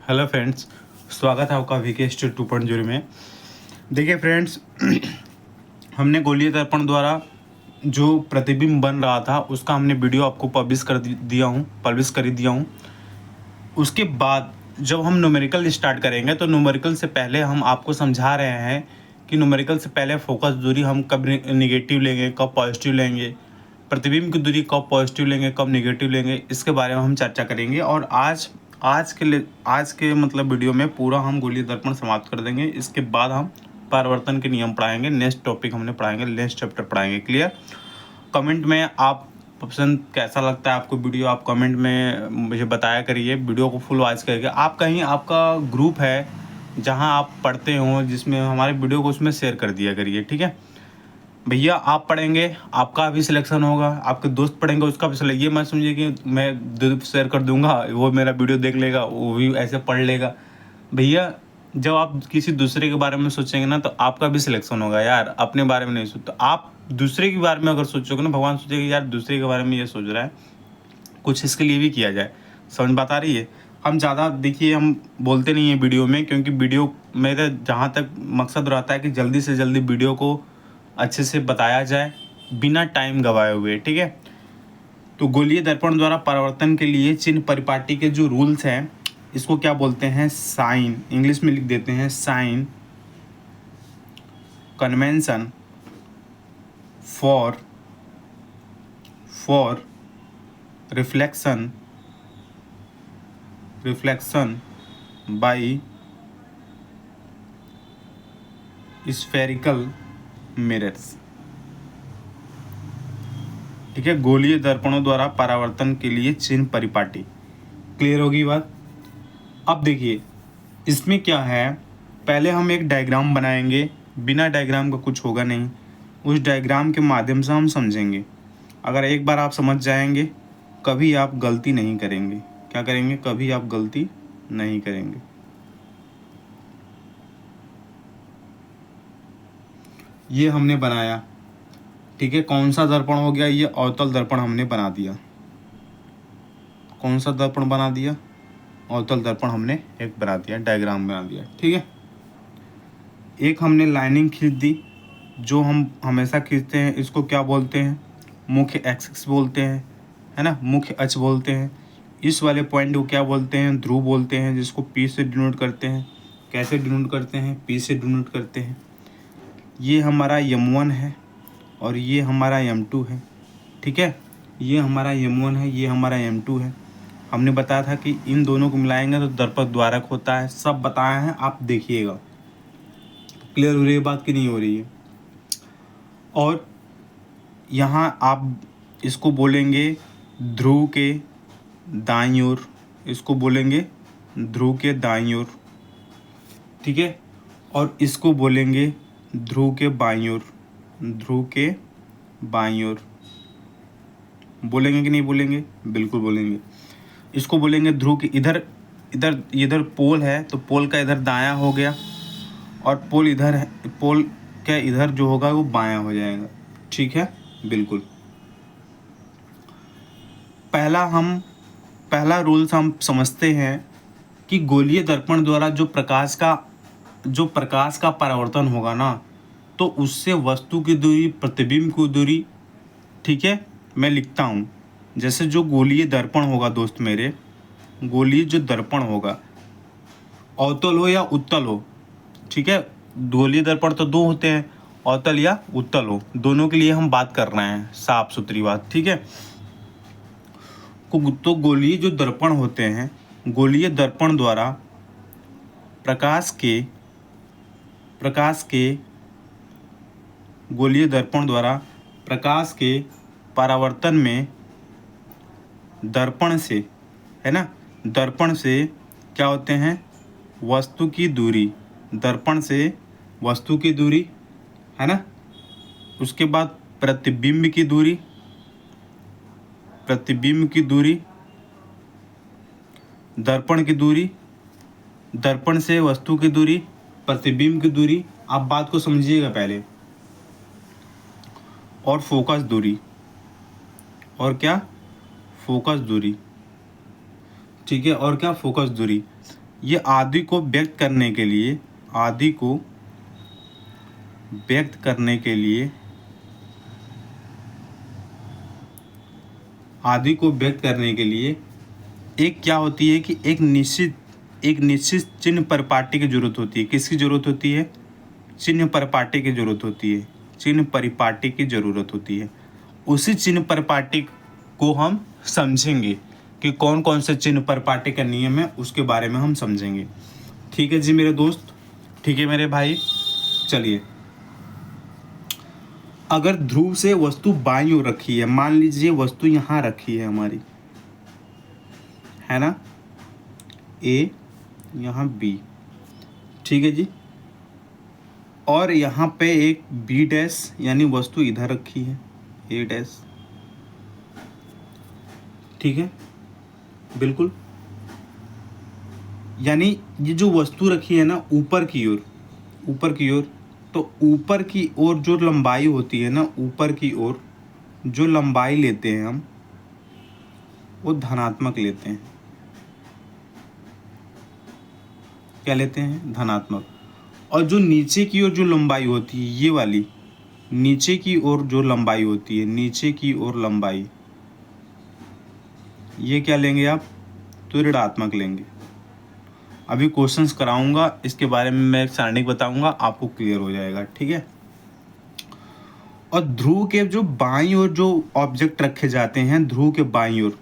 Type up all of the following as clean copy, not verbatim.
Hello friends, स्वागत है आपका वीके स्टूडियो 2.0 में। देखिए फ्रेंड्स, हमने गोलीय दर्पण द्वारा जो प्रतिबिंब बन रहा था उसका हमने वीडियो आपको पब्लिश कर दिया हूँ। उसके बाद जब हम न्यूमेरिकल स्टार्ट करेंगे तो न्यूमेरिकल से पहले हम आपको समझा रहे हैं कि न्यूमेरिकल से पहले फोकस दूरी हम कब निगेटिव लेंगे, कब पॉजिटिव लेंगे, प्रतिबिंब की दूरी कब पॉजिटिव लेंगे, कब निगेटिव लेंगे, इसके बारे में हम चर्चा करेंगे। और आज के मतलब वीडियो में पूरा हम गोलीय दर्पण समाप्त कर देंगे। इसके बाद हम परावर्तन के नियम पढ़ाएंगे। नेक्स्ट टॉपिक हमने पढ़ाएंगे, नेक्स्ट चैप्टर पढ़ाएंगे। क्लियर? कमेंट में आप पसंद कैसा लगता है आपको वीडियो, आप कमेंट में मुझे बताया करिए। वीडियो को फुल वॉच करके आप कहीं आपका ग्रुप है जहां आप पढ़ते हो जिसमें हमारे वीडियो को उसमें शेयर कर दिया करिए। ठीक है भैया? आप पढ़ेंगे आपका भी सिलेक्शन होगा, आपके दोस्त पढ़ेंगे उसका भी सिलेक्शन। ये मत समझिए कि मैं शेयर कर दूंगा वो मेरा वीडियो देख लेगा, वो भी ऐसे पढ़ लेगा। भैया, जब आप किसी दूसरे के बारे में सोचेंगे ना तो आपका भी सिलेक्शन होगा यार। अपने बारे में नहीं सोच, तो आप दूसरे के बारे में अगर सोचोगे ना, भगवान सोचेगा यार दूसरे के बारे में ये सोच रहा है, कुछ इसके लिए भी किया जाए। समझ बात आ रही है? हम ज़्यादा देखिए हम बोलते नहीं हैं वीडियो में, क्योंकि वीडियो मेरा जहाँ तक मकसद रहता है कि जल्दी से जल्दी वीडियो को अच्छे से बताया जाए बिना टाइम गवाए हुए। ठीक है? तो गोलीय दर्पण द्वारा परावर्तन के लिए चिन्ह परिपाटी के जो रूल्स हैं, इसको क्या बोलते हैं? साइन। इंग्लिश में लिख देते हैं sign convention for reflection by spherical mirrors. ठीक है? गोलीय दर्पणों द्वारा परावर्तन के लिए चिन्ह परिपाटी। क्लियर होगी बात? अब देखिए इसमें क्या है, पहले हम एक डायग्राम बनाएंगे। बिना डायग्राम का कुछ होगा नहीं, उस डायग्राम के माध्यम से हम समझेंगे। अगर एक बार आप समझ जाएंगे कभी आप गलती नहीं करेंगे। क्या करेंगे? कभी आप गलती नहीं करेंगे। ये हमने बनाया। ठीक है? कौन सा दर्पण हो गया? ये अवतल दर्पण हमने बना दिया। कौन सा दर्पण बना दिया? अवतल दर्पण हमने एक बना दिया, डायग्राम बना दिया। ठीक है? एक हमने लाइनिंग खींच दी, जो हम हमेशा खींचते हैं। इसको क्या बोलते हैं? मुख्य एक्सिस बोलते हैं, है ना? मुख्य अक्ष बोलते हैं। इस वाले पॉइंट को क्या बोलते हैं? ध्रुव बोलते हैं, जिसको पी से डिनोट करते हैं। कैसे डिनोट करते हैं? पी से डिनोट करते हैं। ये हमारा M1 है और ये हमारा M2 है। ठीक है? ये हमारा M1 है, ये हमारा M2 है। हमने बताया था कि इन दोनों को मिलाएंगे तो दर्पण द्वारक होता है। सब बताया है, आप देखिएगा। क्लियर हो रही है बात कि नहीं हो रही है? और यहाँ आप इसको बोलेंगे ध्रुव के दाईं ओर, इसको बोलेंगे ध्रुव के दाईं ओर। ठीक है? और इसको बोलेंगे ध्रुव के बाईं ओर, ध्रुव के बाईं ओर। बोलेंगे कि नहीं बोलेंगे? बिल्कुल बोलेंगे। इसको बोलेंगे ध्रुव के इधर इधर पोल है तो पोल का इधर दायां हो गया, और पोल इधर है, पोल के इधर जो होगा वो बायां हो जाएगा। ठीक है? बिल्कुल। पहला रूल्स हम समझते हैं कि गोलीय दर्पण द्वारा जो प्रकाश का परावर्तन होगा ना, तो उससे वस्तु की दूरी, प्रतिबिंब की दूरी। ठीक है? मैं लिखता हूँ, जैसे जो गोलीय दर्पण होगा दोस्त मेरे, गोलीय जो दर्पण होगा, अवतल हो या उत्तल हो। ठीक है? गोलीय दर्पण तो दो होते हैं, अवतल या उत्तल हो, दोनों के लिए हम बात कर रहे हैं, साफ सुथरी बात। ठीक है? तो गोलीय जो दर्पण होते हैं, गोलीय दर्पण द्वारा गोलीय दर्पण द्वारा प्रकाश के परावर्तन में दर्पण से, है ना, दर्पण से क्या होते हैं? वस्तु की दूरी, दर्पण से वस्तु की दूरी, है ना। उसके बाद प्रतिबिंब की दूरी, दर्पण की दूरी, दर्पण से वस्तु की दूरी, प्रतिबिंब की दूरी। आप बात को समझिएगा पहले। और फोकस दूरी, और क्या? फोकस दूरी। ठीक है? और क्या? फोकस दूरी। ये आदि को व्यक्त करने के लिए, आदि को व्यक्त करने के लिए, आदि को व्यक्त करने के लिए एक क्या होती है कि एक निश्चित चिन्ह परिपाटी की जरूरत होती है। किसकी जरूरत होती है? चिन्ह परिपाटी की जरूरत होती है। चिन्ह परिपाटी की जरूरत होती है। उसी चिन्ह परिपाटी को हम समझेंगे कि कौन कौन से चिन्ह परिपाटी का नियम है, उसके बारे में हम समझेंगे। ठीक है जी मेरे दोस्त, ठीक है मेरे भाई। चलिए, अगर ध्रुव से वस्तु बाईं ओर रखी है, मान लीजिए वस्तु यहाँ रखी है हमारी, है ना, ए यहाँ बी, ठीक है जी, और यहाँ पे एक बी डैश यानी वस्तु इधर रखी है, ए डैश, ठीक है, बिल्कुल। यानी ये जो वस्तु रखी है ना ऊपर की ओर, ऊपर की ओर, तो ऊपर की ओर जो लंबाई होती है ना, ऊपर की ओर जो लंबाई लेते हैं हम, वो धनात्मक लेते हैं। क्या लेते हैं? धनात्मक। और जो नीचे की ओर जो लंबाई होती है, ये वाली नीचे की ओर जो लंबाई होती है, नीचे की ओर लंबाई, ये क्या लेंगे आप? तो ऋणात्मक लेंगे। अभी क्वेश्चंस कराऊंगा, इसके बारे में मैं सारणी बताऊंगा, आपको क्लियर हो जाएगा, ठीक है। और ध्रुव के जो बाईं ओर जो ऑब्जेक्ट रखे जाते हैं, ध्रुव के बाईं ओर,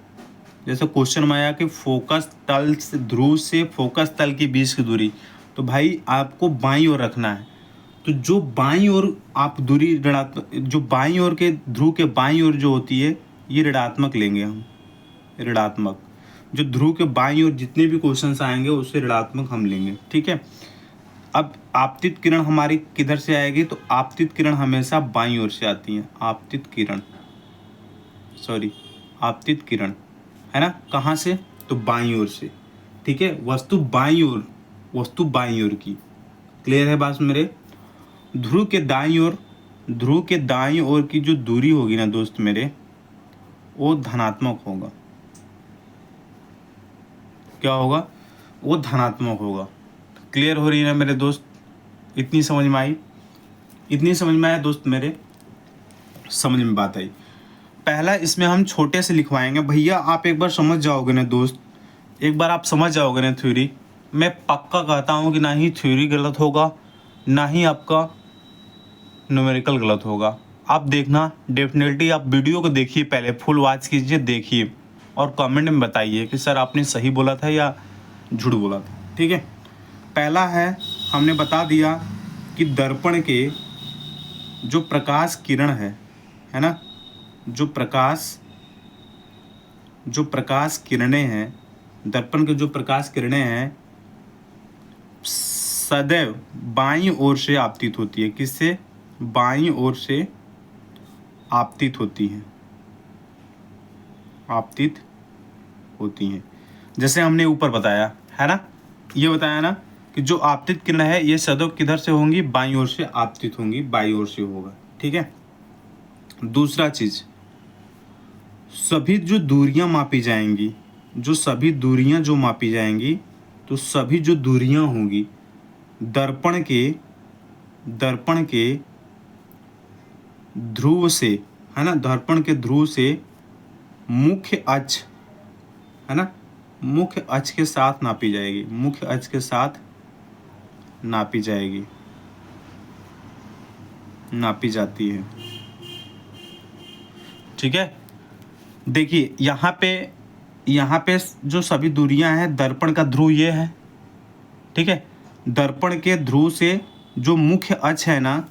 जैसे क्वेश्चन में आया कि फोकस तल से, ध्रुव से फोकस तल के बीच की दूरी, तो भाई आपको बाईं ओर रखना है। तो जो बाईं ओर आप दूरी ऋणात्मक, जो बाईं ओर के ध्रुव के बाईं ओर जो होती है, ये ऋणात्मक लेंगे हम, ऋणात्मक। जो ध्रुव के बाईं ओर जितने भी क्वेश्चंस आएंगे उससे ऋणात्मक हम लेंगे, ठीक है। अब आपतित किरण हमारी किधर से आएगी? तो आपतित किरण हमेशा बाईं ओर से आती है। आपतित किरण, सॉरी, आपतित किरण, है ना, कहाँ से? तो बाईं ओर से, ठीक है। वस्तु बाईं ओर, वस्तु बाईं ओर की, क्लियर है बात मेरे? ध्रुव के दाईं ओर, ध्रुव के दाईं ओर की जो दूरी होगी ना दोस्त मेरे, वो धनात्मक होगा। क्या होगा? वो धनात्मक होगा। क्लियर हो रही है ना मेरे दोस्त? इतनी समझ में आई? इतनी समझ में आया दोस्त मेरे? समझ में बात आई? पहला इसमें हम छोटे से लिखवाएंगे भैया, आप एक बार समझ जाओगे ना दोस्त, एक बार आप समझ जाओगे ना थ्योरी, मैं पक्का कहता हूँ कि ना ही थ्योरी गलत होगा, ना ही आपका न्यूमेरिकल गलत होगा। आप देखना, डेफिनेटली आप वीडियो को देखिए, पहले फुल वॉच कीजिए, देखिए और कमेंट में बताइए कि सर आपने सही बोला था या झूठ बोला था, ठीक है। पहला है, हमने बता दिया कि दर्पण के जो प्रकाश किरण है ना, जो प्रकाश किरणें हैं, दर्पण के जो प्रकाश किरणें हैं सदैव बाईं ओर से आपतित होती है। किससे? बाईं ओर से आपतित होती हैं, आपतित होती हैं। जैसे हमने ऊपर बताया है ना, ये बताया ना कि जो आपतित किरण है ये सदैव किधर से होंगी? बाईं ओर से आपतित होंगी, बाईं ओर से होगा, ठीक है। दूसरा चीज, सभी जो दूरियां मापी जाएंगी, जो सभी दूरियां जो मापी जाएंगी, तो सभी जो दूरियां होंगी दर्पण के ध्रुव से, है ना, दर्पण के ध्रुव से मुख्य अक्ष, है ना, मुख्य अक्ष के साथ नापी जाएगी, मुख्य अक्ष के साथ नापी जाएगी, नापी जाती है, ठीक है। देखिए यहाँ पे जो सभी दूरियां हैं, दर्पण का ध्रुव ये है, ठीक है। दर्पण के ध्रुव से जो मुख्य अक्ष है ना,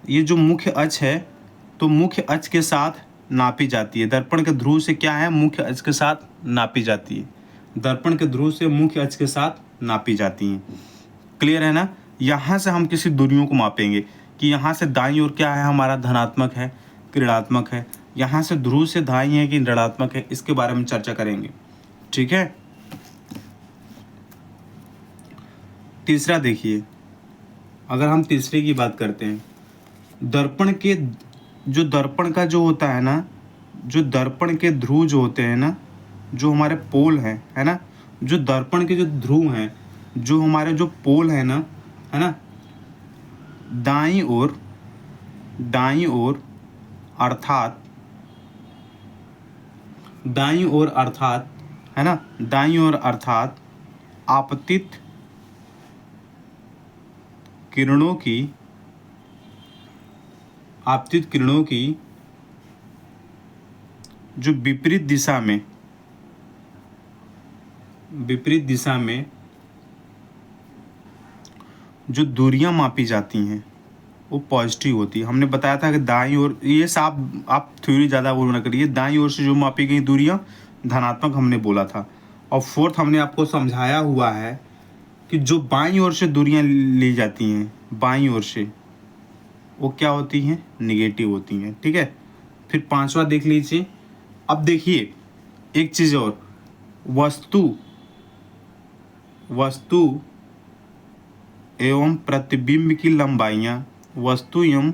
ये जो मुख्य अक्ष है, तो मुख्य अक्ष के साथ नापी जाती है। दर्पण के ध्रुव से क्या है? मुख्य अक्ष के साथ नापी जाती है। दर्पण के ध्रुव से मुख्य अक्ष के साथ नापी जाती हैं। क्लियर है ना? यहाँ से हम किसी दूरियों को मापेंगे कि यहाँ से दाईं ओर क्या है हमारा, धनात्मक है कि ऋणात्मक है, यहाँ से ध्रुव से दाईं है कि ऋणात्मक है, इसके बारे में चर्चा करेंगे, ठीक है। तीसरा देखिए, अगर हम तीसरे की बात करते हैं, दर्पण के जो दर्पण का जो होता है ना, जो दर्पण के ध्रुव जो होते हैं ना, जो हमारे पोल हैं, है ना, जो दर्पण के जो ध्रुव हैं, जो हमारे जो पोल है ना, है ना, दाईं ओर अर्थात दाईं ओर अर्थात, है ना, दाईं ओर अर्थात आपतित किरणों की जो विपरीत दिशा में जो दूरियां मापी जाती हैं वो पॉजिटिव होती है। हमने बताया था कि दाईं ओर, ये साफ आप थ्योरी ज़्यादा वो ना करिए, दाईं ओर से जो मापी गई दूरियां धनात्मक हमने बोला था। और फोर्थ हमने आपको समझाया हुआ है कि जो बाईं ओर से दूरियां ली जाती हैं, बाईं ओर से, वो क्या होती हैं, निगेटिव होती हैं। ठीक है, फिर पांचवा देख लीजिए। अब देखिए एक चीज़ और, वस्तु एवं प्रतिबिंब की लंबाइयाँ, वस्तु एवं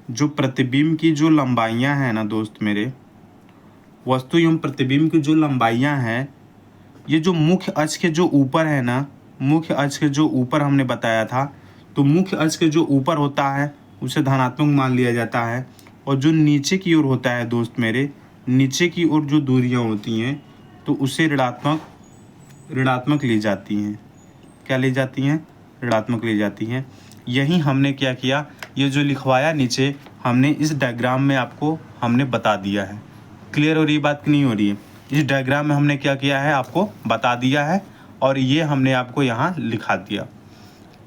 जो प्रतिबिंब की जो लंबाइयाँ हैं ना दोस्त मेरे, वस्तु एवं प्रतिबिंब की जो लंबाइयाँ हैं, ये जो मुख्य अक्ष के जो ऊपर है ना, मुख्य अक्ष के जो ऊपर हमने बताया था, तो मुख्य अक्ष के जो ऊपर होता है उसे धनात्मक मान लिया जाता है, और जो नीचे की ओर होता है दोस्त मेरे, नीचे की ओर जो दूरियां होती हैं तो उसे ऋणात्मक ली जाती हैं। क्या ली जाती हैं, ऋणात्मक ली जाती हैं। यही हमने क्या किया, ये जो लिखवाया नीचे हमने इस डायग्राम में आपको हमने बता दिया है। क्लियर हो रही बात कि नहीं हो रही है? इस डायग्राम में हमने क्या किया है, आपको बता दिया है, और ये हमने आपको यहाँ लिखा दिया।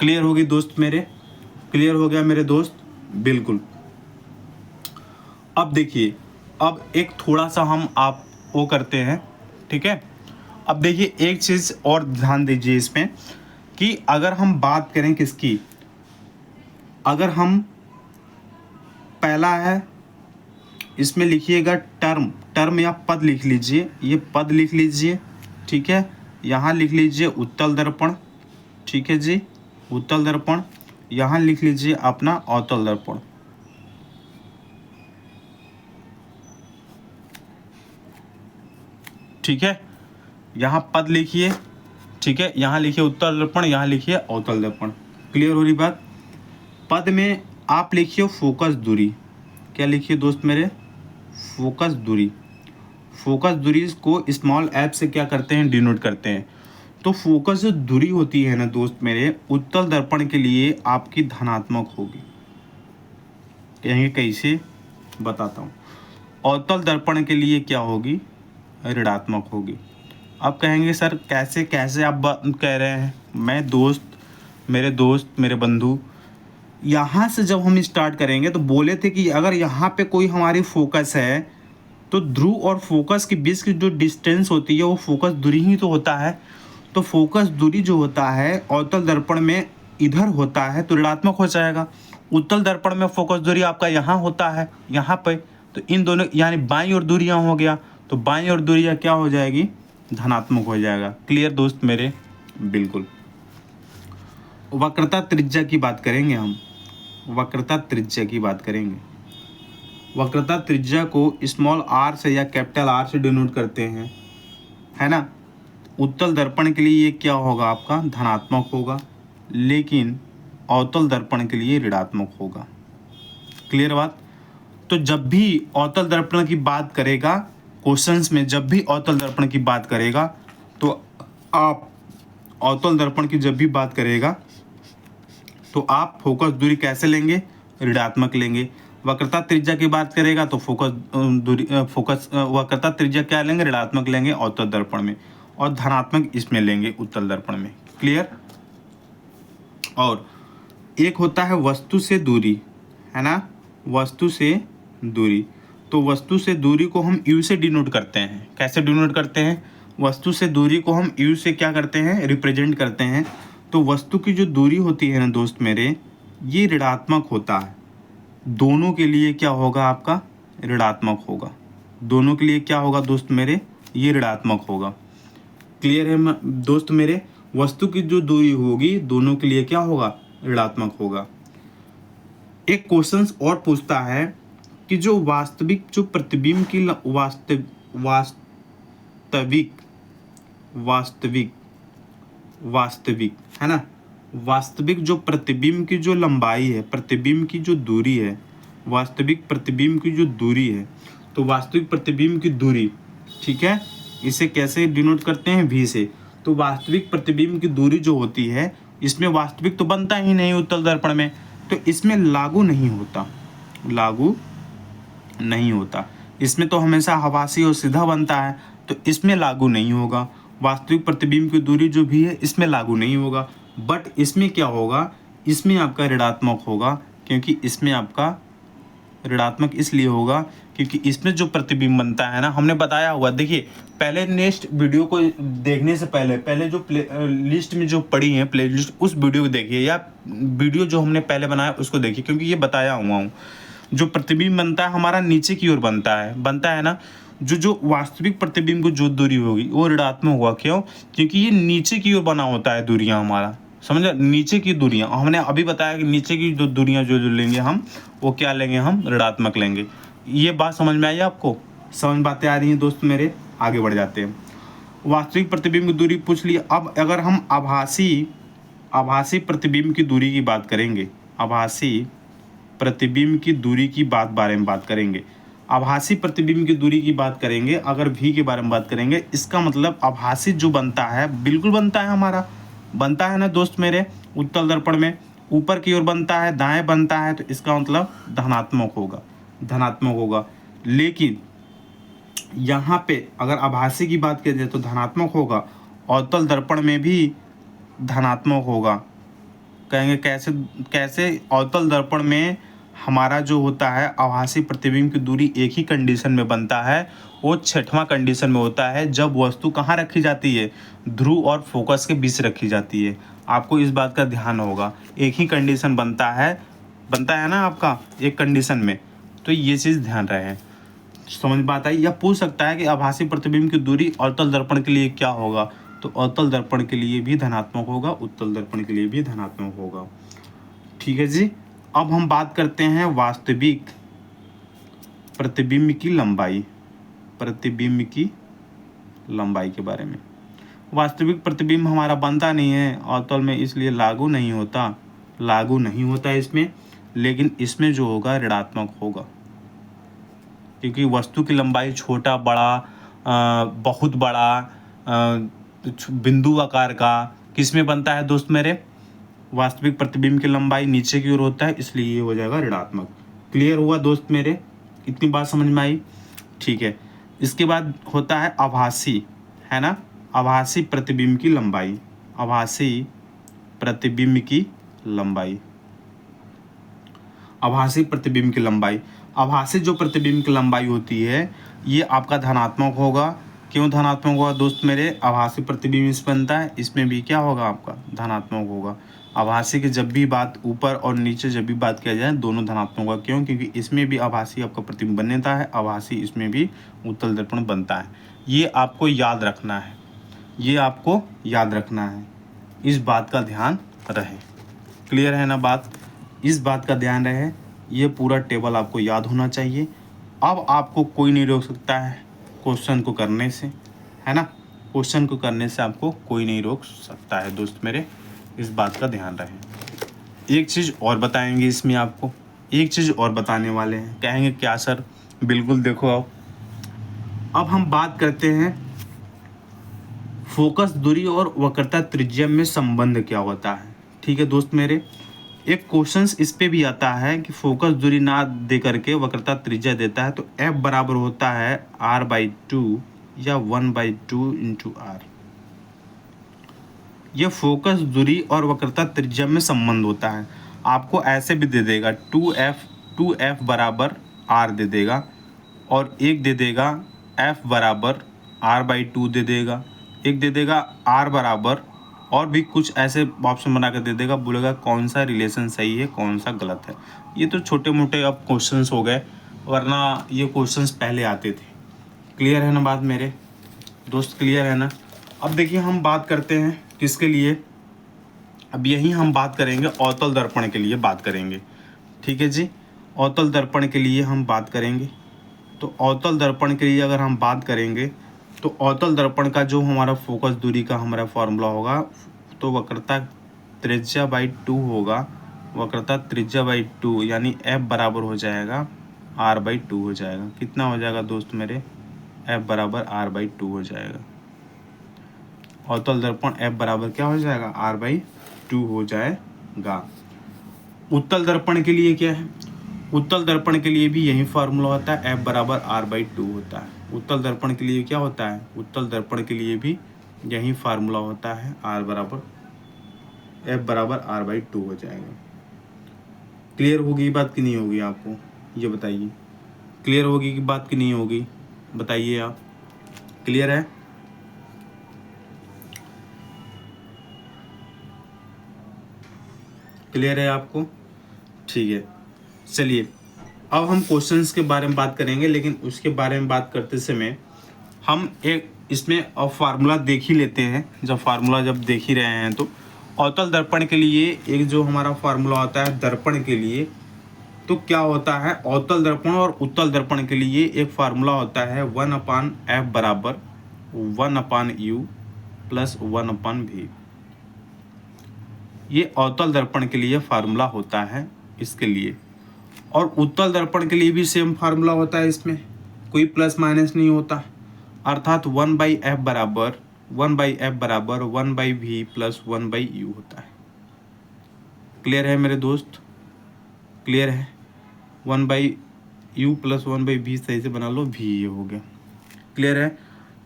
क्लियर होगी दोस्त मेरे, क्लियर हो गया मेरे दोस्त? बिल्कुल। अब देखिए, अब एक थोड़ा सा हम आप वो करते हैं, ठीक है। अब देखिए एक चीज़ और ध्यान दीजिए इसमें कि अगर हम बात करें किसकी, अगर हम पहला है इसमें लिखिएगा टर्म या पद लिख लीजिए, ये पद लिख लीजिए, ठीक है। यहाँ लिख लीजिए उत्तल दर्पण, ठीक है जी, उत्तल दर्पण। यहाँ लिख लीजिए अपना अवतल दर्पण, ठीक है। यहाँ पद लिखिए, ठीक है, यहाँ लिखिए उत्तल दर्पण, यहाँ लिखिए अवतल दर्पण। क्लियर हो रही बात? पद में आप लिखिए फोकस दूरी। क्या लिखिए दोस्त मेरे, फोकस दूरी। फोकस दूरी को स्मॉल एफ से क्या करते हैं, डिनोट करते हैं। तो फोकस जो दूरी होती है ना दोस्त मेरे, उत्तल दर्पण के लिए आपकी धनात्मक होगी। कहेंगे कैसे, बताता हूँ। अवतल दर्पण के लिए क्या होगी, ऋणात्मक होगी। अब कहेंगे सर कैसे कैसे आप कह रहे हैं? मैं दोस्त मेरे बंधु, यहाँ से जब हम स्टार्ट करेंगे तो बोले थे कि अगर यहाँ पे कोई हमारी फोकस है तो ध्रुव और फोकस के बीच की जो डिस्टेंस होती है वो फोकस दूरी ही तो होता है। तो फोकस दूरी जो होता है अवतल दर्पण में इधर होता है तो ऋणात्मक हो जाएगा। उत्तल दर्पण में फोकस दूरी आपका यहाँ होता है, यहाँ पे, तो इन दोनों यानी बाईं ओर दूरियाँ हो गया, तो बाईं ओर दूरियाँ क्या हो जाएगी, धनात्मक हो जाएगा। क्लियर दोस्त मेरे? बिल्कुल। वक्रता त्रिज्या की बात करेंगे हम, वक्रता त्रिज्या की बात करेंगे। वक्रता त्रिज्या को स्मॉल आर से या कैपिटल आर से डिनोट करते हैं, है ना। उत्तल दर्पण के लिए ये क्या होगा, आपका धनात्मक होगा, लेकिन अवतल दर्पण के लिए ऋणात्मक होगा। क्लियर बात? तो जब भी अवतल दर्पण की बात करेगा क्वेश्चंस में, जब भी अवतल दर्पण की बात करेगा तो आप अवतल दर्पण की जब भी बात करेगा तो आप फोकस दूरी कैसे लेंगे, ऋणात्मक लेंगे। वक्रता त्रिज्या की बात करेगा तो वक्रता त्रिज्या क्या लेंगे, ऋणात्मक लेंगे अवतल दर्पण में, और धनात्मक इसमें लेंगे उत्तल दर्पण में। क्लियर? और एक होता है वस्तु से दूरी, है ना, वस्तु से दूरी। तो वस्तु से दूरी को हम यू से डिनोट करते हैं। कैसे डिनोट करते हैं? वस्तु से दूरी को हम यू से क्या करते हैं, रिप्रेजेंट करते हैं। तो वस्तु की जो दूरी होती है ना दोस्त मेरे, ये ऋणात्मक होता है। दोनों के लिए क्या होगा, आपका ऋणात्मक होगा। दोनों के लिए क्या होगा दोस्त मेरे, ये ऋणात्मक होगा। क्लियर है दोस्त मेरे? वस्तु की जो दूरी होगी दोनों के लिए क्या होगा, ऋणात्मक होगा। एक क्वेश्चन और पूछता है कि जो वास्तविक जो प्रतिबिंब की वास्तविक वास्तविक, है ना, वास्तविक जो प्रतिबिंब की जो लंबाई है, प्रतिबिंब की जो दूरी है, वास्तविक प्रतिबिंब की जो दूरी है, तो वास्तविक प्रतिबिंब की दूरी, ठीक है, इसे कैसे डिनोट करते हैं, v से। तो वास्तविक प्रतिबिंब की दूरी जो होती है, इसमें वास्तविक तो बनता ही नहीं उत्तल दर्पण में, तो इसमें लागू नहीं होता, लागू नहीं होता। इसमें तो हमेशा आभासी और सीधा बनता है, तो इसमें लागू नहीं होगा। वास्तविक प्रतिबिंब की दूरी जो भी है इसमें लागू नहीं होगा। बट इसमें क्या होगा, इसमें आपका ऋणात्मक होगा, क्योंकि इसमें आपका ऋणात्मक इसलिए होगा क्योंकि इसमें जो प्रतिबिंब बनता है ना, हमने बताया हुआ, देखिए पहले नेक्स्ट वीडियो को देखने से पहले जो लिस्ट में जो पड़ी है प्ले लिस्ट, उस वीडियो को देखिए, या वीडियो जो हमने पहले बनाया उसको देखिए, क्योंकि ये बताया हुआ हूँ। जो प्रतिबिंब बनता है हमारा नीचे की ओर बनता है ना, जो वास्तविक प्रतिबिंब को जो दूरी होगी वो ऋणात्मक होगा। क्यों? क्योंकि ये नीचे की ओर बना होता है दूरियां, हमारा समझा, नीचे की दूरियां। हमने अभी बताया कि नीचे की जो दूरियां जो लेंगे हम, वो क्या लेंगे, हम ऋणात्मक लेंगे। ये बात समझ में आई आपको? समझ बातें आ रही हैं दोस्त मेरे? आगे बढ़ जाते हैं। वास्तविक प्रतिबिंब की दूरी पूछ ली। अब अगर हम आभासी प्रतिबिंब की दूरी की बात करेंगे, आभासी प्रतिबिंब की दूरी की बारे में बात करेंगे, आभासी प्रतिबिंब की दूरी की बात करेंगे, अगर v के बारे में बात करेंगे, इसका मतलब आभासी जो बनता है, बिल्कुल बनता है, हमारा बनता है ना दोस्त मेरे, उत्तल दर्पण में ऊपर की ओर बनता है, दाएं बनता है, तो इसका मतलब धनात्मक होगा, धनात्मक होगा। लेकिन यहाँ पे अगर आभासी की बात की जाए तो धनात्मक होगा, अवतल दर्पण में भी धनात्मक होगा। कहेंगे कैसे? कैसे? अवतल दर्पण में हमारा जो होता है आभासी प्रतिबिंब की दूरी एक ही कंडीशन में बनता है, वो छठवां कंडीशन में होता है, जब वस्तु कहाँ रखी जाती है, ध्रुव और फोकस के बीच रखी जाती है। आपको इस बात का ध्यान होगा, एक ही कंडीशन बनता है ना आपका, एक कंडीशन में, तो ये चीज़ ध्यान रहे। समझ बात आई? या पूछ सकता है कि आभासी प्रतिबिंब की दूरी अवतल दर्पण के लिए क्या होगा, तो अवतल दर्पण के लिए भी धनात्मक होगा, उत्तल दर्पण के लिए भी धनात्मक होगा। ठीक है जी। अब हम बात करते हैं वास्तविक प्रतिबिंब की लंबाई, प्रतिबिंब की लंबाई के बारे में। वास्तविक प्रतिबिंब हमारा बनता नहीं है अवतल में, इसलिए लागू नहीं होता इसमें, लेकिन इसमें जो होगा ऋणात्मक होगा, क्योंकि वस्तु की लंबाई छोटा बड़ा बहुत बड़ा बिंदु आकार का किस में बनता है दोस्त मेरे, वास्तविक प्रतिबिंब की लंबाई नीचे की ओर होता है, इसलिए ये हो जाएगा ऋणात्मक। क्लियर हुआ दोस्त मेरे? इतनी बात समझ में आई? ठीक है। इसके बाद होता है आभासी, है ना, आभासी प्रतिबिंब की लंबाई, आभासी प्रतिबिंब की लंबाई, आभासी प्रतिबिंब की लंबाई। आभासी जो प्रतिबिंब की लंबाई होती है ये आपका धनात्मक होगा। क्यों धनात्मक होगा दोस्त मेरे? आभासी प्रतिबिंब इस बनता है, इसमें भी क्या होगा आपका, धनात्मक होगा। आभासी की जब भी बात ऊपर और नीचे जब भी बात किया जाए दोनों धनात्मक होगा। क्यों? क्योंकि इसमें भी आभासी आपका प्रतिबिंब बनता है, आभासी इसमें भी उत्तल दर्पण बनता है। ये आपको याद रखना है, ये आपको याद रखना है, इस बात का ध्यान रहे। क्लियर है ना बात? इस बात का ध्यान रहे, ये पूरा टेबल आपको याद होना चाहिए। अब आपको कोई नहीं रोक सकता है क्वेश्चन को करने से, है ना, क्वेश्चन को करने से आपको कोई नहीं रोक सकता है दोस्त मेरे, इस बात का ध्यान रहे। एक चीज़ और बताएंगे इसमें, आपको एक चीज़ और बताने वाले हैं। कहेंगे क्या सर? बिल्कुल, देखो अब हम बात करते हैं फोकस दूरी और वक्रता त्रिज्या में संबंध क्या होता है। ठीक है दोस्त मेरे, एक क्वेश्चंस इस पे भी आता है कि फोकस दूरी ना दे करके वक्रता त्रिज्या देता है, तो F बराबर होता है R/2 या 1/2 इंटू R। ये फोकस दूरी और वक्रता त्रिज्या में संबंध होता है। आपको ऐसे भी दे देगा 2F बराबर R दे देगा, और एक दे देगा F बराबर R/2 दे देगा, एक दे देगा R बराबर, और भी कुछ ऐसे ऑप्शन बना कर दे देगा, बोलेगा कौन सा रिलेशन सही है कौन सा गलत है। ये तो छोटे मोटे अब क्वेश्चंस हो गए, वरना ये क्वेश्चंस पहले आते थे। क्लियर है ना बात मेरे दोस्त? क्लियर है ना? अब देखिए हम बात करते हैं किसके लिए, अब यही हम बात करेंगे अवतल दर्पण के लिए बात करेंगे। ठीक है जी, अवतल दर्पण के लिए हम बात करेंगे। तो अवतल दर्पण के लिए अगर हम बात करेंगे तो अवतल दर्पण का जो हमारा फोकस दूरी का हमारा फॉर्मूला होगा तो वक्रता त्रिज्या बाई 2 होगा, वक्रता त्रिज्या बाई 2 यानी F बराबर हो जाएगा R/2 हो जाएगा। कितना हो जाएगा दोस्त मेरे? F बराबर R/2 हो जाएगा। अवतल दर्पण F बराबर क्या हो जाएगा? R/2 हो जाएगा। उत्तल दर्पण के लिए क्या है? उत्तल दर्पण के लिए भी यही फार्मूला होता है, F बराबर R/2 होता है। उत्तल दर्पण के लिए क्या होता है? उत्तल दर्पण के लिए भी यही फार्मूला होता है, F बराबर R/2 हो जाएगा। क्लियर होगी ये बात कि नहीं होगी आपको? ये बताइए, क्लियर होगी कि बात कि नहीं होगी? बताइए आप, क्लियर है? क्लियर है आपको? ठीक है, चलिए अब हम क्वेश्चंस के बारे में बात करेंगे, लेकिन उसके बारे में बात करते समय हम एक इसमें अब फार्मूला देख ही लेते हैं। जब देख ही रहे हैं तो अवतल दर्पण के लिए एक जो हमारा फार्मूला होता है दर्पण के लिए, तो क्या होता है? अवतल दर्पण और उत्तल दर्पण के लिए एक फार्मूला होता है 1/f बराबर 1/u प्लस 1/v। ये अवतल दर्पण के लिए फार्मूला होता है इसके लिए। और उत्तल दर्पण के लिए भी सेम फार्मूला होता है, इसमें कोई प्लस माइनस नहीं होता, अर्थात 1/f बराबर 1/v प्लस 1/u होता है। क्लियर है मेरे दोस्त? क्लियर है? 1/u प्लस 1/v सही से बना लो, v ये हो गया। क्लियर है?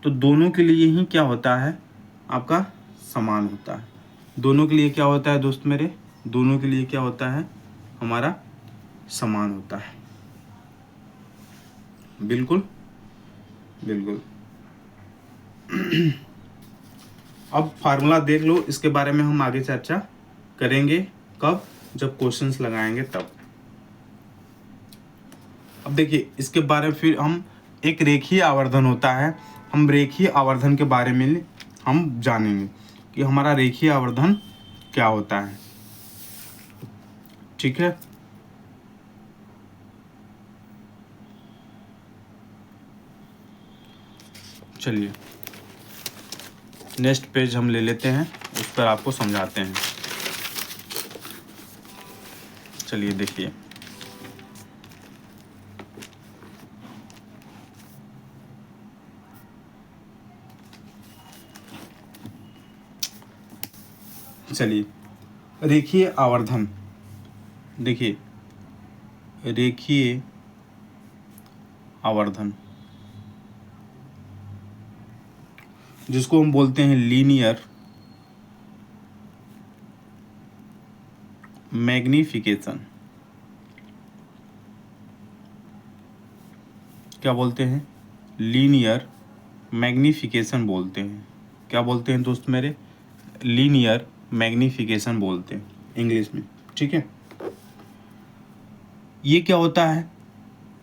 तो दोनों के लिए ही क्या होता है आपका? समान होता है। दोनों के लिए क्या होता है दोस्त मेरे? दोनों के लिए क्या होता है हमारा? समान होता है। बिल्कुल बिल्कुल। अब फार्मूला देख लो, इसके बारे में हम आगे चर्चा करेंगे। कब? जब क्वेश्चंस लगाएंगे तब। अब देखिए इसके बारे में फिर हम एक रेखीय आवर्धन होता है, हम रेखीय आवर्धन के बारे में हम जानेंगे कि हमारा रेखीय आवर्धन क्या होता है। ठीक है, चलिए नेक्स्ट पेज हम ले लेते हैं, उस पर आपको समझाते हैं। चलिए देखिए, चलिए रेखीय आवर्धन। देखिए रेखीय आवर्धन जिसको हम बोलते हैं लीनियर मैग्निफिकेशन। क्या बोलते हैं? लीनियर मैग्निफिकेशन बोलते हैं। क्या बोलते हैं दोस्त मेरे? लीनियर मैग्निफिकेशन बोलते हैं इंग्लिश में। ठीक है, ये क्या होता है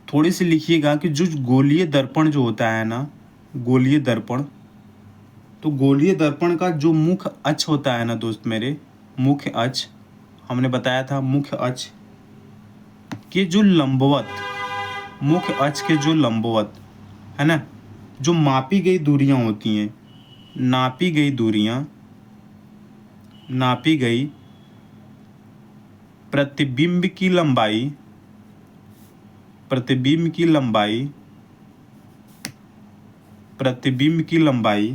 थोड़ी सी लिखिएगा कि जो गोलीय दर्पण जो होता है ना, गोलीय दर्पण, तो गोलीय दर्पण का जो मुख्य अक्ष होता है ना दोस्त मेरे, मुख्य अक्ष हमने बताया था, मुख्य अक्ष के जो लंबवत, मुख्य अक्ष के जो लंबवत है ना, जो मापी गई दूरियां होती हैं, नापी गई दूरियां, नापी गई प्रतिबिंब की लंबाई, प्रतिबिंब की लंबाई, प्रतिबिंब की लंबाई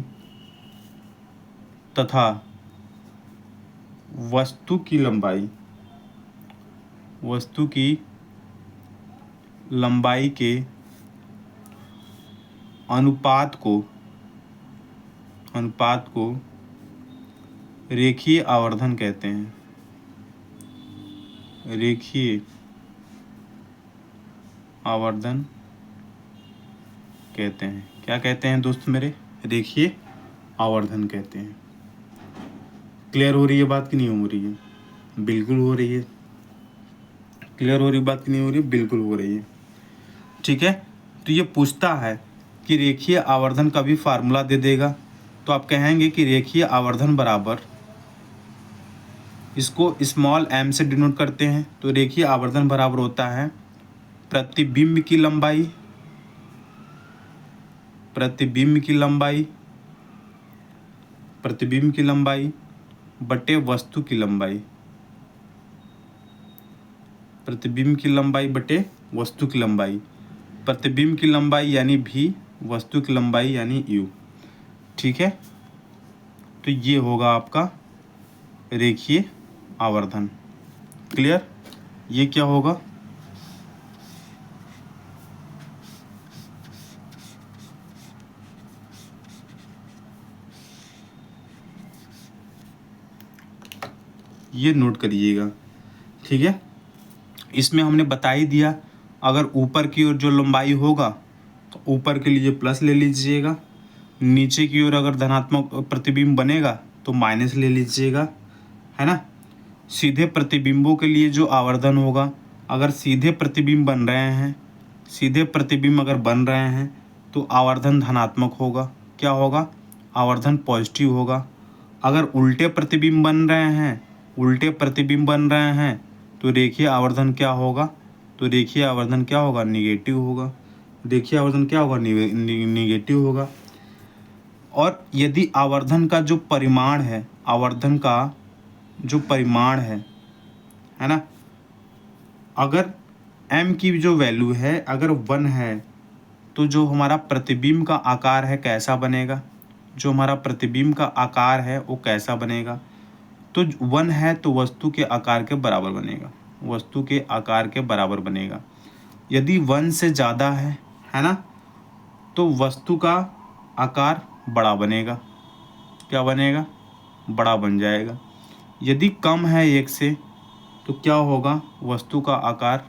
तथा वस्तु की लंबाई, वस्तु की लंबाई के अनुपात को रेखीय आवर्धन कहते हैं। रेखीय आवर्धन कहते हैं। क्या कहते हैं दोस्त मेरे? रेखीय आवर्धन कहते हैं। क्लियर हो रही है बात कि नहीं हो रही है? बिल्कुल हो रही है। क्लियर हो रही बात कि नहीं हो रही है? बिल्कुल हो रही है। ठीक है, तो ये पूछता है कि रेखीय आवर्धन का भी फार्मूला दे देगा, तो आप कहेंगे कि रेखीय आवर्धन बराबर, इसको स्मॉल m से डिनोट करते हैं, तो रेखीय आवर्धन बराबर होता है प्रतिबिंब की लंबाई, प्रतिबिंब की लंबाई, प्रतिबिंब की लंबाई बटे वस्तु की लंबाई, प्रतिबिंब की लंबाई बटे वस्तु की लंबाई, प्रतिबिंब की लंबाई यानी v, वस्तु की लंबाई यानी u। ठीक है, तो ये होगा आपका रेखीय आवर्धन। क्लियर? ये क्या होगा? ये नोट करिएगा। ठीक है, इसमें हमने बता ही दिया, अगर ऊपर की ओर जो लंबाई होगा तो ऊपर के लिए प्लस ले लीजिएगा, नीचे की ओर अगर धनात्मक प्रतिबिंब बनेगा तो माइनस ले लीजिएगा, है ना। सीधे प्रतिबिंबों के लिए जो आवर्धन होगा, अगर सीधे प्रतिबिंब बन रहे हैं, सीधे प्रतिबिंब अगर बन रहे हैं तो आवर्धन धनात्मक होगा। क्या होगा? आवर्धन पॉजिटिव होगा। अगर उल्टे प्रतिबिंब बन रहे हैं, उल्टे प्रतिबिंब बन रहे हैं तो रेखीय आवर्धन क्या होगा? तो रेखीय आवर्धन क्या होगा? निगेटिव होगा। रेखीय आवर्धन क्या होगा? निगेटिव होगा। और यदि आवर्धन का जो परिमाण है, आवर्धन का जो परिमाण है ना, अगर m की जो वैल्यू है अगर 1 है तो जो हमारा प्रतिबिंब का आकार है कैसा बनेगा? जो हमारा प्रतिबिंब का आकार है वो कैसा बनेगा? तो 1 है तो वस्तु के आकार के बराबर बनेगा, वस्तु के आकार के बराबर बनेगा। यदि 1 से ज़्यादा है ना, तो वस्तु का आकार बड़ा बनेगा। क्या बनेगा? बड़ा बन जाएगा। यदि कम है 1 से तो क्या होगा? वस्तु का आकार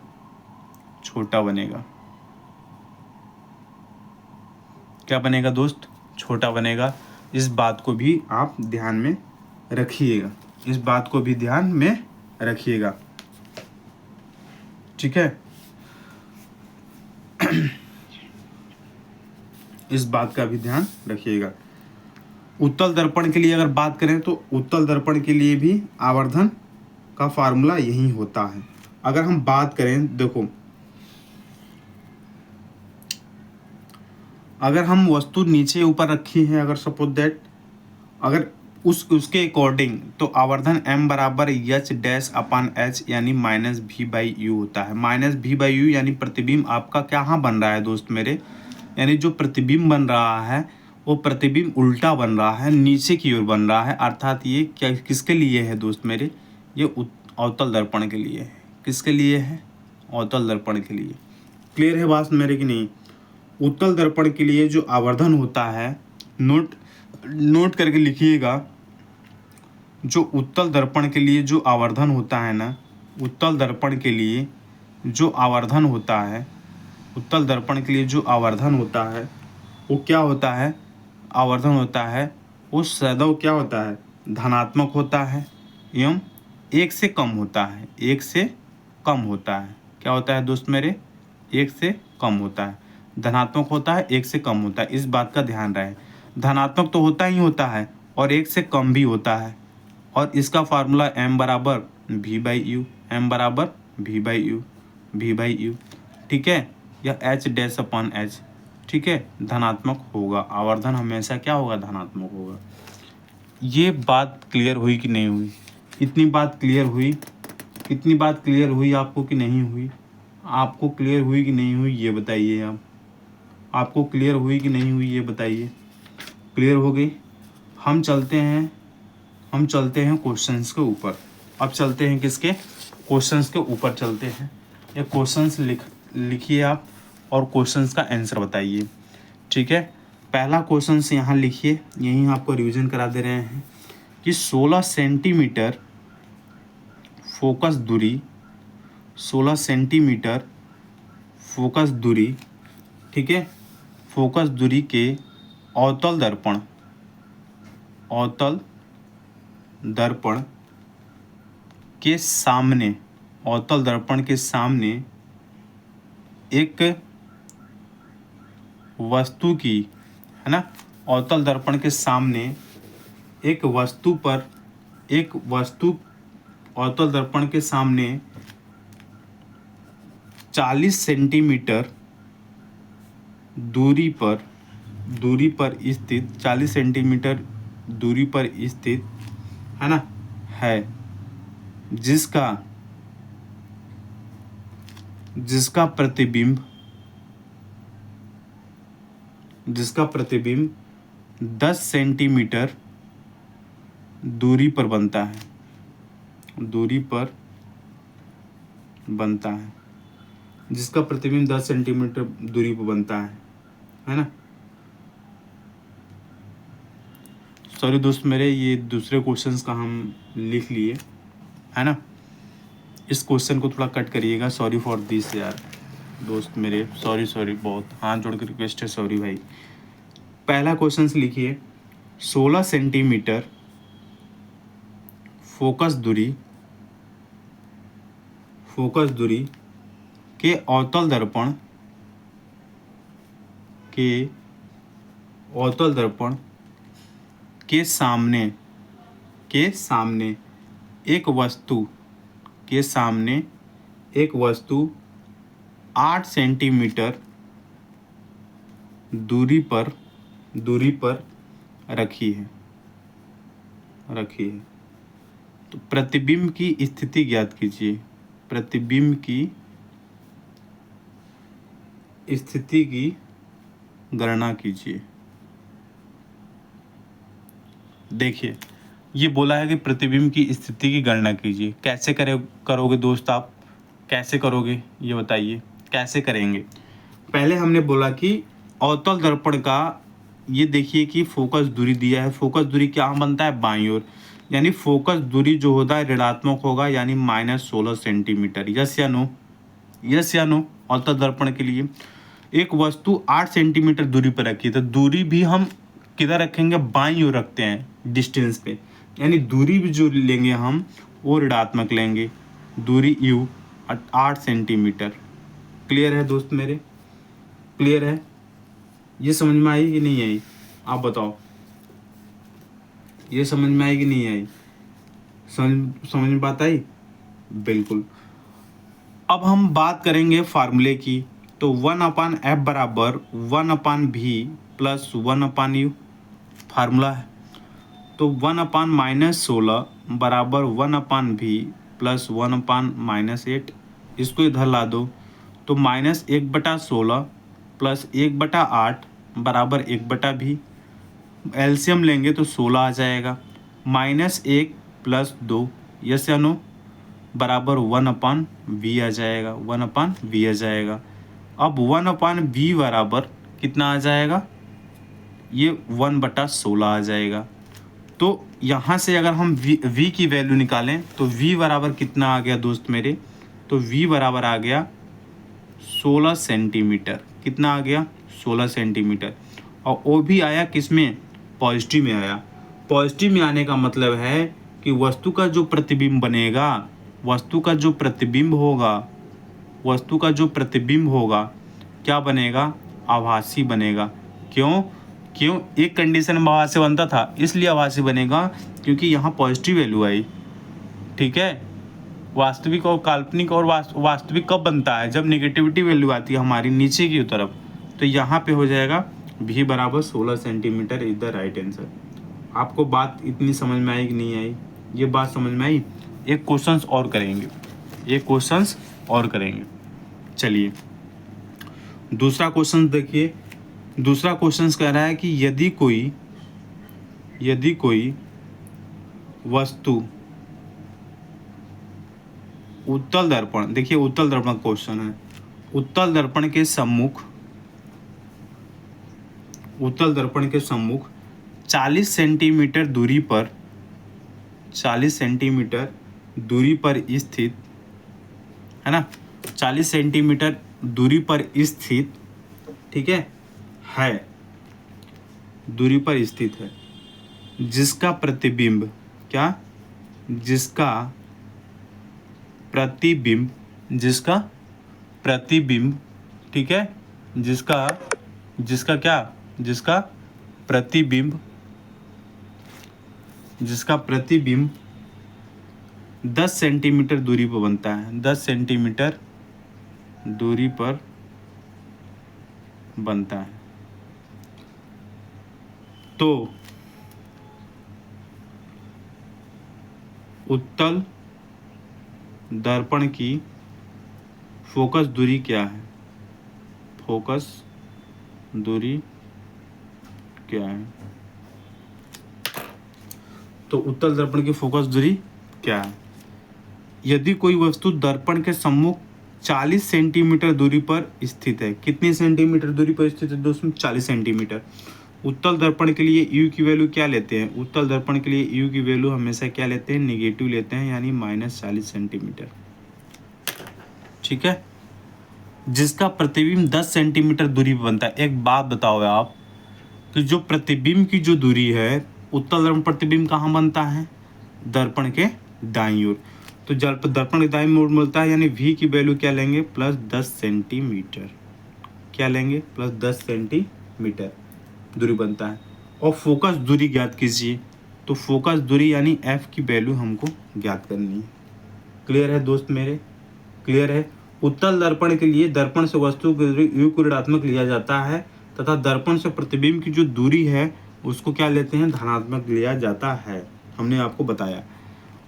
छोटा बनेगा। क्या बनेगा दोस्त? छोटा बनेगा। इस बात को भी आप ध्यान में रखिएगा, इस बात को भी ध्यान में रखिएगा। ठीक है, इस बात का भी ध्यान रखिएगा। उत्तल दर्पण के लिए अगर बात करें तो उत्तल दर्पण के लिए भी आवर्धन का फार्मूला यही होता है। अगर हम बात करें, देखो, अगर हम वस्तु नीचे ऊपर रखी है, अगर सपोज दैट, अगर उसके अकॉर्डिंग तो आवर्धन m बराबर एच डैश अपान एच यानी -v/u होता है। -v/u यानी प्रतिबिंब आपका कहाँ बन रहा है दोस्त मेरे? यानी जो प्रतिबिंब बन रहा है वो प्रतिबिंब उल्टा बन रहा है, नीचे की ओर बन रहा है। अर्थात ये क्या, किसके लिए है दोस्त मेरे? ये अवतल दर्पण के लिए है। किसके लिए है? अवतल दर्पण के लिए। क्लियर है बात मेरे की नहीं? उत्तल दर्पण के लिए जो आवर्धन होता है, नोट करके लिखिएगा। जो उत्तल दर्पण के लिए जो आवर्धन होता है ना, उत्तल दर्पण के लिए जो आवर्धन होता है, उत्तल दर्पण के लिए जो आवर्धन होता है वो क्या होता है? आवर्धन होता है वो सदैव क्या होता है? धनात्मक होता है एवं 1 से कम होता है। 1 से कम होता है। क्या होता है दोस्त मेरे? 1 से कम होता है। धनात्मक होता है, 1 से कम होता है। इस बात का ध्यान रहे। धनात्मक तो होता ही होता है और 1 से कम भी होता है। और इसका फार्मूला m बराबर v/u, m बराबर v/u, ठीक है, या h डैश अपॉन h। ठीक है, धनात्मक होगा। आवर्धन हमेशा क्या होगा? धनात्मक होगा। ये बात क्लियर हुई कि नहीं हुई? इतनी बात क्लियर हुई? इतनी बात क्लियर हुई आपको कि नहीं हुई? आपको क्लियर हुई कि नहीं हुई ये बताइए। आप आपको क्लियर हुई कि नहीं हुई ये बताइए। क्लियर हो गई? हम चलते हैं क्वेश्चंस के ऊपर। अब चलते हैं किसके? क्वेश्चंस के ऊपर चलते हैं। ये क्वेश्चंस लिखिए आप और क्वेश्चंस का आंसर बताइए। ठीक है, पहला क्वेश्चंस यहाँ लिखिए, यहीं आपको रिवीजन करा दे रहे हैं कि 16 सेंटीमीटर फोकस दूरी, 16 सेंटीमीटर फोकस दूरी, ठीक है, फोकस दूरी के अवतल दर्पण के सामने, अवतल दर्पण के सामने एक वस्तु की, है ना, अवतल दर्पण के सामने एक वस्तु अवतल दर्पण के सामने 40 सेंटीमीटर दूरी पर स्थित, 40 सेंटीमीटर दूरी पर स्थित, है ना, है जिसका जिसका प्रतिबिंब 10 सेंटीमीटर दूरी पर बनता है, जिसका प्रतिबिंब 10 सेंटीमीटर दूरी पर बनता है ना। सॉरी दोस्त मेरे, ये दूसरे क्वेश्चंस का हम लिख लिए, है ना। इस क्वेश्चन को थोड़ा कट करिएगा, सॉरी फॉर दिस यार दोस्त मेरे, सॉरी बहुत, हाथ जोड़ कर रिक्वेस्ट है, सॉरी भाई। पहला क्वेश्चन लिखिए, 16 सेंटीमीटर फोकस दूरी के अवतल दर्पण के सामने एक वस्तु 8 सेंटीमीटर दूरी पर रखी है। तो प्रतिबिंब की स्थिति ज्ञात कीजिए। प्रतिबिंब की स्थिति की गणना कीजिए। देखिए, ये बोला है कि प्रतिबिंब की स्थिति की गणना कीजिए। कैसे करोगे दोस्त, आप कैसे करोगे ये बताइए, कैसे करेंगे। पहले हमने बोला कि अवतल दर्पण का ये देखिए कि फोकस दूरी दिया है। फोकस दूरी क्या बनता है, बाईं ओर, यानी फोकस दूरी जो होता है ऋणात्मक होगा, यानी -16 सेंटीमीटर। यस या नो, यस या नो। अवतल दर्पण के लिए एक वस्तु 8 सेंटीमीटर दूरी पर रखी है, तो दूरी भी हम किधर रखेंगे, बाईं ओर रखते हैं डिस्टेंस पे, यानी दूरी भी जो लेंगे हम वो ऋणात्मक लेंगे। दूरी u 8 सेंटीमीटर। क्लियर है दोस्त मेरे, क्लियर है। ये समझ में आई कि नहीं आई, आप बताओ। ये समझ में आई कि नहीं आई, समझ में बात आई, बिल्कुल। अब हम बात करेंगे फार्मूले की। तो 1/f बराबर 1/v प्लस 1/u फार्मूला है। तो 1/-16 बराबर 1/v प्लस 1/-8, इसको इधर ला दो। तो -1/16 प्लस 1/8 बराबर 1/v। एलसीएम लेंगे तो 16 आ जाएगा। -1 प्लस 2, यस या नो, बराबर 1/v आ जाएगा, 1/v आ जाएगा। अब 1/v बराबर कितना आ जाएगा, ये 1/16 आ जाएगा। तो यहाँ से अगर हम v की वैल्यू निकालें तो v बराबर कितना आ गया दोस्त मेरे, तो v बराबर आ गया 16 सेंटीमीटर। कितना आ गया, 16 सेंटीमीटर। और वो भी आया किस में, पॉजिटिव में आया। पॉजिटिव में आने का मतलब है कि वस्तु का जो प्रतिबिंब बनेगा, वस्तु का जो प्रतिबिंब होगा क्या बनेगा, आभासी बनेगा। क्यों, एक कंडीशन में आभासी बनता था, इसलिए आभासी बनेगा क्योंकि यहाँ पॉजिटिव वैल्यू आई। ठीक है, वास्तविक और काल्पनिक, और वास्तविक कब बनता है, जब नेगेटिविटी वैल्यू आती है हमारी नीचे की तरफ। तो यहाँ पे हो जाएगा v बराबर 16 centimetre is the right answer. आपको बात इतनी समझ में आई कि नहीं आई, ये बात समझ में आई। एक क्वेश्चंस और करेंगे, चलिए दूसरा क्वेश्चन देखिए। दूसरा क्वेश्चन कह रहा है कि यदि कोई वस्तु उत्तल दर्पण, देखिए उत्तल दर्पण क्वेश्चन है, उत्तल दर्पण के सम्मुख 40 सेंटीमीटर दूरी पर स्थित है ना, 40 सेंटीमीटर दूरी पर स्थित, ठीक है, दूरी पर स्थित है, जिसका प्रतिबिंब ठीक है, जिसका प्रतिबिंब 10 सेंटीमीटर दूरी पर बनता है, 10 सेंटीमीटर दूरी पर बनता है। तो उत्तल दर्पण की फोकस दूरी क्या है? फोकस दूरी क्या है? तो उत्तल दर्पण की फोकस दूरी क्या है? यदि कोई वस्तु दर्पण के सम्मुख 40 सेंटीमीटर दूरी पर स्थित है, कितनी सेंटीमीटर दूरी पर स्थित है दोस्तों? 40 सेंटीमीटर। उत्तल दर्पण के लिए यू की वैल्यू क्या लेते हैं? उत्तल दर्पण के लिए यू की वैल्यू हमेशा क्या लेते हैं? निगेटिव लेते हैं, यानी -40 सेंटीमीटर। ठीक है, जिसका प्रतिबिंब 10 सेंटीमीटर दूरी पर बनता है। एक बात बताओ आप कि जो प्रतिबिंब की जो दूरी है, उत्तल दर्पण प्रतिबिंब कहाँ बनता है? दर्पण के दाईं ओर। तो जब दर्पण के दाईं ओर मिलता है, यानी v की वैल्यू क्या लेंगे? +10 सेंटीमीटर। क्या लेंगे? +10 सेंटीमीटर दूरी बनता है। और फोकस दूरी ज्ञात कीजिए। तो फोकस दूरी यानी f की वैल्यू हमको ज्ञात करनी है। क्लियर है दोस्त मेरे? क्लियर है? उत्तल दर्पण के लिए दर्पण से वस्तु की दूरी u को ऋणात्मक लिया जाता है तथा दर्पण से प्रतिबिंब की जो दूरी है उसको क्या लेते हैं? धनात्मक लिया जाता है। हमने आपको बताया।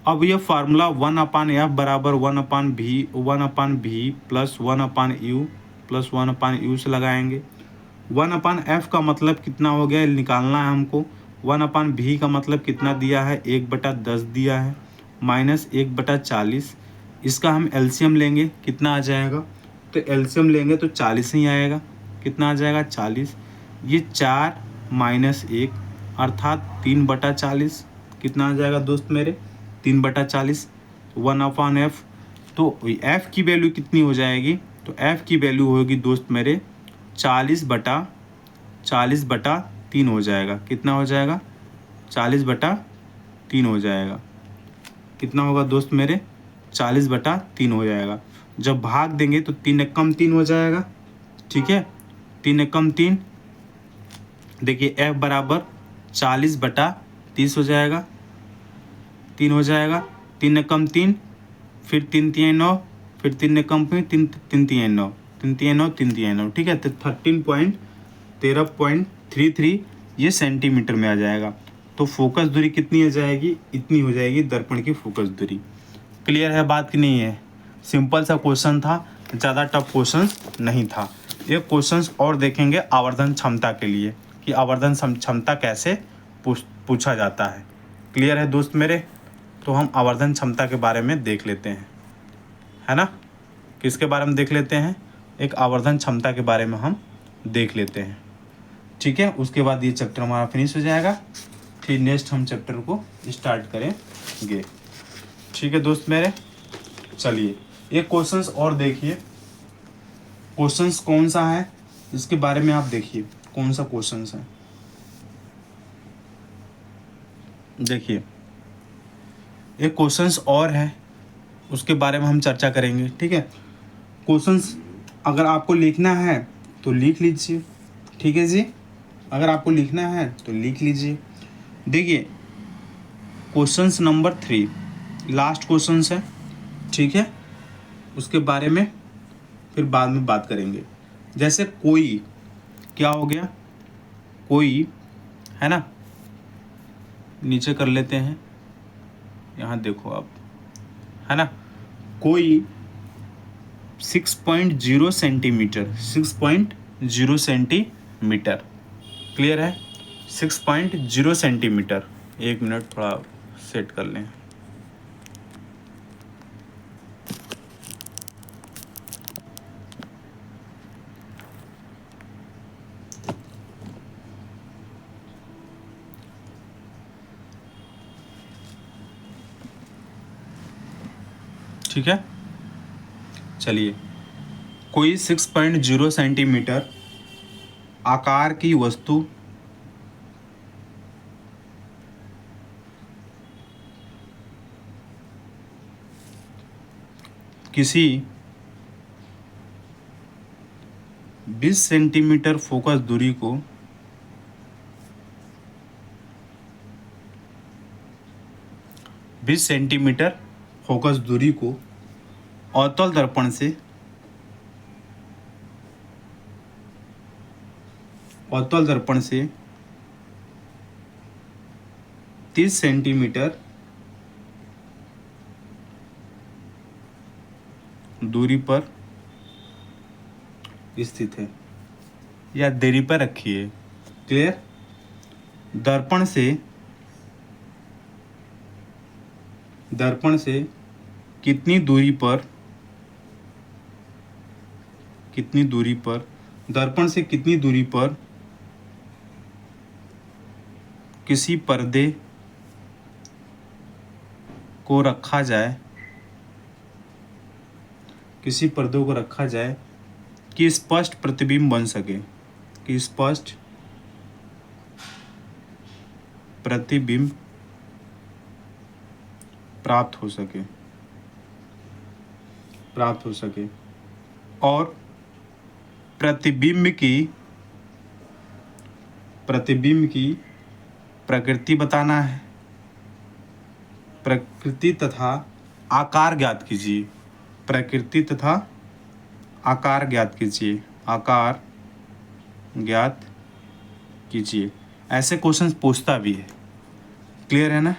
अब ये फार्मूला 1/f बराबर 1/v plus 1/u plus 1/u से लगाएंगे। 1/f का मतलब कितना हो गया निकालना है हमको। 1/v का मतलब कितना दिया है? 1/10 दिया है, माइनस 1/40। इसका हम एलसीएम लेंगे, कितना आ जाएगा? तो एलसीएम लेंगे तो 40 ही आएगा। कितना आ जाएगा? 40। ये 4 माइनस 1 अर्थात 3/40। कितना आ जाएगा दोस्त मेरे? 3/40। 1/f। तो f की वैल्यू कितनी हो जाएगी? तो f की वैल्यू होगी दोस्त मेरे 40/3 हो जाएगा। कितना हो जाएगा? 40/3 हो जाएगा। कितना होगा दोस्त मेरे? 40/3 हो जाएगा। जब भाग देंगे तो 3 एकम 3 हो जाएगा। ठीक है, 3 एकम 3। देखिए f बराबर 40/30 हो जाएगा। 3 हो जाएगा। 3 एकम 3, फिर 3 3 9, फिर 3 एकम 3 3 3 3 9, 3 3 9 3 3 9। ठीक है, तो 13.33 ये सेंटीमीटर में आ जाएगा। तो फोकस दूरी कितनी हो जाएगी? इतनी हो जाएगी दर्पण की फोकस दूरी। क्लियर है बात कि नहीं है? सिंपल सा क्वेश्चन था, ज़्यादा टफ क्वेश्चन नहीं था। ये क्वेश्चन और देखेंगे आवर्धन क्षमता के लिए कि आवर्धन क्षमता कैसे पूछा जाता है। क्लियर है दोस्त मेरे? तो हम आवर्धन क्षमता के बारे में देख लेते हैं, है ना? किसके बारे में देख लेते हैं? एक आवर्धन क्षमता के बारे में हम देख लेते हैं। ठीक है, उसके बाद ये चैप्टर हमारा फिनिश हो जाएगा। फिर नेक्स्ट हम चैप्टर को स्टार्ट करेंगे। ठीक है दोस्त मेरे, चलिए एक क्वेश्चंस और देखिए। क्वेश्चंस कौन सा है इसके बारे में आप देखिए, कौन सा क्वेश्चंस है। देखिए एक क्वेश्चंस और है, उसके बारे में हम चर्चा करेंगे। ठीक है, क्वेश्चंस अगर आपको लिखना है तो लिख लीजिए। ठीक है जी, अगर आपको लिखना है तो लिख लीजिए। देखिए क्वेश्चंस नंबर 3 लास्ट क्वेश्चंस है। ठीक है, उसके बारे में फिर बाद में बात करेंगे। जैसे कोई, क्या हो गया? कोई, है ना, नीचे कर लेते हैं, यहाँ देखो आप, है ना, कोई 6.0 सेंटीमीटर, 6.0 सेंटीमीटर, क्लियर है? 6.0 सेंटीमीटर। एक मिनट थोड़ा सेट कर लें। ठीक है, चलिए कोई 6.0 सेंटीमीटर आकार की वस्तु किसी 20 सेंटीमीटर फोकस दूरी को 20 सेंटीमीटर फोकस दूरी को अवतल दर्पण से 30 सेंटीमीटर दूरी पर स्थित है या दूरी पर रखी है। क्लियर? दर्पण से कितनी दूरी पर दर्पण से कितनी दूरी पर किसी पर्दे को रखा जाए कि स्पष्ट प्रतिबिंब बन सके, कि स्पष्ट प्रतिबिंब प्राप्त हो सके और प्रतिबिंब की प्रकृति बताना है। प्रकृति तथा आकार ज्ञात कीजिए। प्रकृति तथा आकार ज्ञात कीजिए। ऐसे क्वेश्चंस पूछता भी है। क्लियर है ना?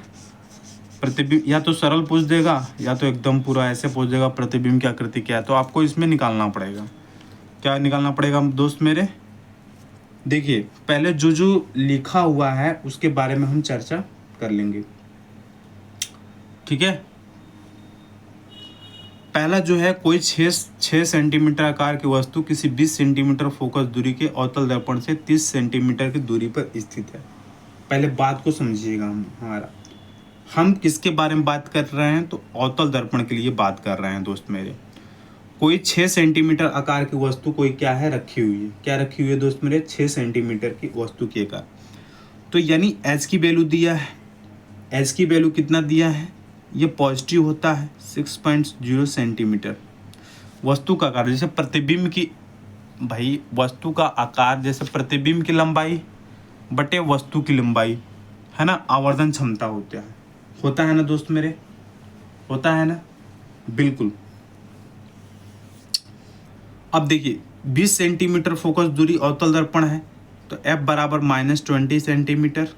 प्रतिबिंब या तो सरल पूछ देगा या तो एकदम पूरा ऐसे पूछ देगा प्रतिबिंब की आकृति क्या है। तो आपको इसमें निकालना पड़ेगा। क्या निकालना पड़ेगा दोस्त मेरे? देखिए, पहले जो लिखा हुआ है उसके बारे में हम चर्चा कर लेंगे। ठीक है? पहला जो है, कोई 6 सेंटीमीटर आकार की वस्तु किसी 20 सेंटीमीटर फोकस दूरी के अवतल दर्पण से 30 सेंटीमीटर की दूरी पर स्थित है। पहले बात को समझिएगा। हम किसके बारे में बात कर रहे हैं? तो अवतल दर्पण के लिए बात कर रहे हैं दोस्त मेरे। कोई 6 सेंटीमीटर आकार की वस्तु कोई क्या है, रखी हुई है। क्या रखी हुई है दोस्त मेरे? 6 सेंटीमीटर की वस्तु की आकार। तो यानी एच की वैल्यू दिया है। एच की वैल्यू कितना दिया है? ये पॉजिटिव होता है 6.0 सेंटीमीटर। वस्तु का आकार जैसे प्रतिबिंब की, भाई वस्तु का आकार जैसे प्रतिबिंब की लंबाई बटे वस्तु की लंबाई है ना, आवर्धन क्षमता होता है ना दोस्त मेरे, होता है ना? बिल्कुल। अब देखिए, 20 सेंटीमीटर फोकस दूरी अवतल दर्पण है तो F बराबर -20 सेंटीमीटर,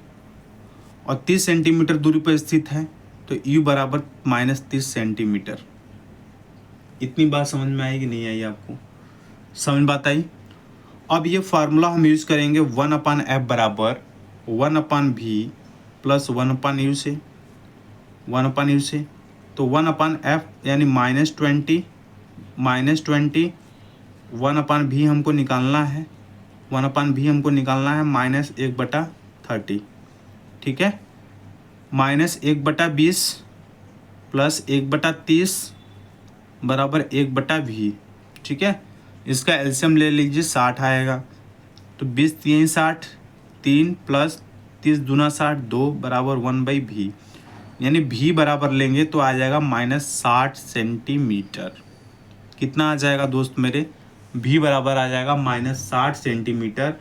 और 30 सेंटीमीटर दूरी पर स्थित है तो U बराबर -30 सेंटीमीटर। इतनी बात समझ में आएगी? नहीं आई आपको? समझ बात आई? अब ये फार्मूला हम यूज करेंगे 1/F बराबर 1/V प्लस 1/U से 1/U से। तो 1/F यानी -20 1/V हमको निकालना है। 1/V हमको निकालना है -1/30। ठीक है? -1/20 प्लस 1/30 बराबर 1/V। ठीक है? इसका एलसीएम ले लीजिए, 60 आएगा। तो 20 3 60, 3 प्लस 30 दूना 60, 2 बराबर 1/V। यानी V बराबर लेंगे तो आ जाएगा -60 सेंटीमीटर। कितना आ जाएगा दोस्त मेरे? V बराबर आ जाएगा -60 सेंटीमीटर।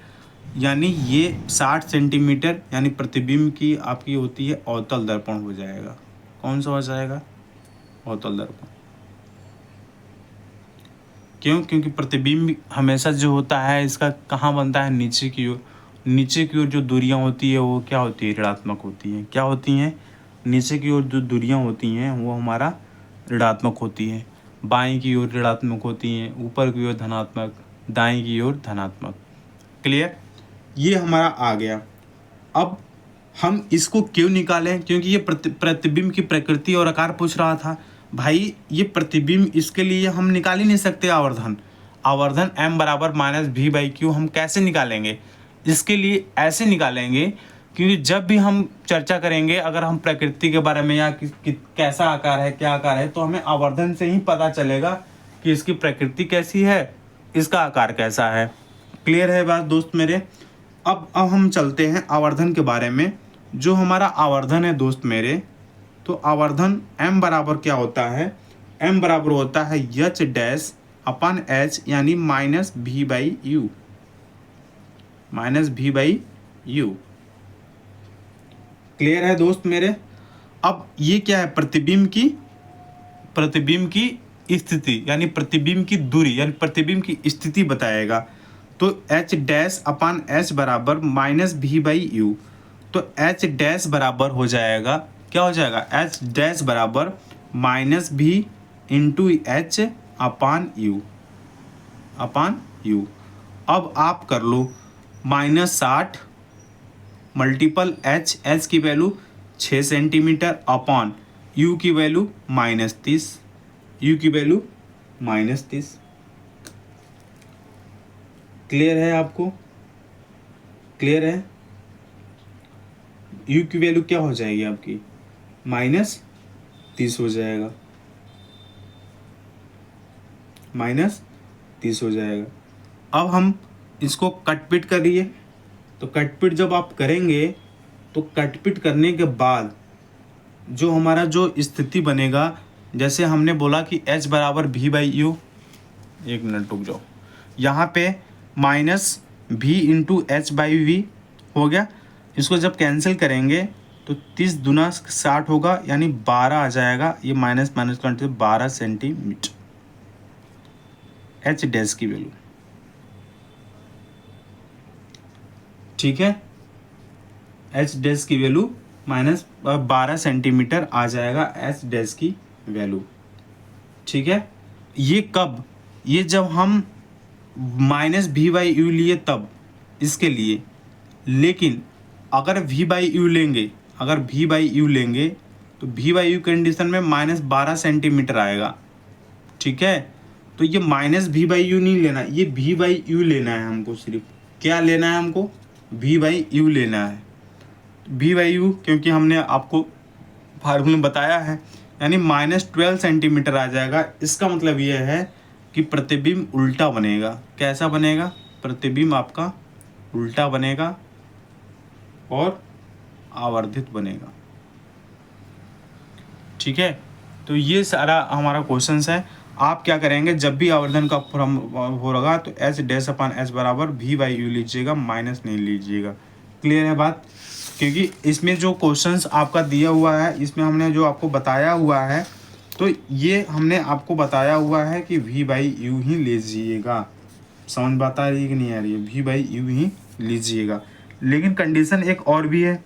यानी ये 60 सेंटीमीटर यानी प्रतिबिंब की आपकी होती है अवतल दर्पण हो जाएगा। कौन सा हो जाएगा? अवतल दर्पण। क्यों? क्योंकि प्रतिबिंब हमेशा जो होता है इसका कहाँ बनता है? नीचे की ओर। नीचे की ओर जो दूरियां होती है वो क्या होती है? ऋणात्मक होती हैं। क्या होती हैं? नीचे की ओर जो दूरियां होती हैं वो हमारा ऋणात्मक होती हैं। बाएं की ओर ऋणात्मक होती हैं, ऊपर की ओर धनात्मक, दाएं की ओर धनात्मक। क्लियर? ये हमारा आ गया। अब हम इसको क्यों निकालें? क्योंकि ये प्रतिबिंब की प्रकृति और आकार पूछ रहा था। भाई ये प्रतिबिंब, इसके लिए हम निकाल ही नहीं सकते आवर्धन। M बराबर -V/Q हम कैसे निकालेंगे? इसके लिए ऐसे निकालेंगे, क्योंकि जब भी हम चर्चा करेंगे अगर हम प्रकृति के बारे में या कैसा आकार है, क्या आकार है, तो हमें आवर्धन से ही पता चलेगा कि इसकी प्रकृति कैसी है, इसका आकार कैसा है। क्लियर है बात दोस्त मेरे? अब हम चलते हैं आवर्धन के बारे में। जो हमारा आवर्धन है दोस्त मेरे, तो आवर्धन M बराबर क्या होता है? M बराबर होता है H' यानी -V/U। क्लियर है दोस्त मेरे? अब ये क्या है? प्रतिबिंब की स्थिति यानी प्रतिबिंब की दूरी यानी प्रतिबिंब की स्थिति बताएगा। तो H' बराबर -V/U। तो H' बराबर हो जाएगा, क्या हो जाएगा? H' बराबर -V × H upon you, upon you. अब आप कर लो -60 मल्टीपल एच, एच की वैल्यू 6 सेंटीमीटर अपॉन यू की वैल्यू -30, यू की वैल्यू -30। क्लियर है आपको? क्लियर है? यू की वैल्यू क्या हो जाएगी आपकी? -30 हो जाएगा, -30 हो जाएगा। अब हम इसको कटपिट करिए। तो कटपिट जब आप करेंगे तो कटपिट करने के बाद जो हमारा जो स्थिति बनेगा, जैसे हमने बोला कि h बराबर v बाई यू, एक मिनट रुक जाओ, यहाँ पे -v into H by V हो गया। इसको जब कैंसिल करेंगे तो 30 दूना 60 होगा, यानी 12 आ जाएगा। ये माइनस माइनस करने से 12 सेंटीमीटर एच डैश की वैल्यू, ठीक है। एच डैश की वैल्यू -12 सेंटीमीटर आ जाएगा एच डैश की वैल्यू, ठीक है। ये कब? ये जब हम -v बाई यू लिए तब, इसके लिए। लेकिन अगर v बाई यू लेंगे, अगर v बाई यू लेंगे तो v बाई यू कंडीशन में -12 सेंटीमीटर आएगा, ठीक है। तो ये -v बाई यू नहीं लेना, ये v बाई यू लेना है हमको। सिर्फ क्या लेना है हमको? v बाई यू लेना है। v बाई यू क्योंकि हमने आपको फार्मूले में बताया है, यानी -12 सेंटीमीटर आ जाएगा। इसका मतलब यह है कि प्रतिबिंब उल्टा बनेगा। कैसा बनेगा? प्रतिबिंब आपका उल्टा बनेगा और आवर्धित बनेगा, ठीक है। तो ये सारा हमारा क्वेश्चंस है। आप क्या करेंगे, जब भी आवर्धन का फॉर्म होगा तो एच डैश अपान एच बराबर v बाई यू लीजिएगा, माइनस नहीं लीजिएगा। क्लियर है बात? क्योंकि इसमें जो क्वेश्चंस आपका दिया हुआ है, इसमें हमने जो आपको बताया हुआ है, तो ये हमने आपको बताया हुआ है कि v बाई यू ही लीजिएगा। समझ बात आ रही है कि नहीं आ रही है? v बाई यू ही लीजिएगा। लेकिन कंडीशन एक और भी है,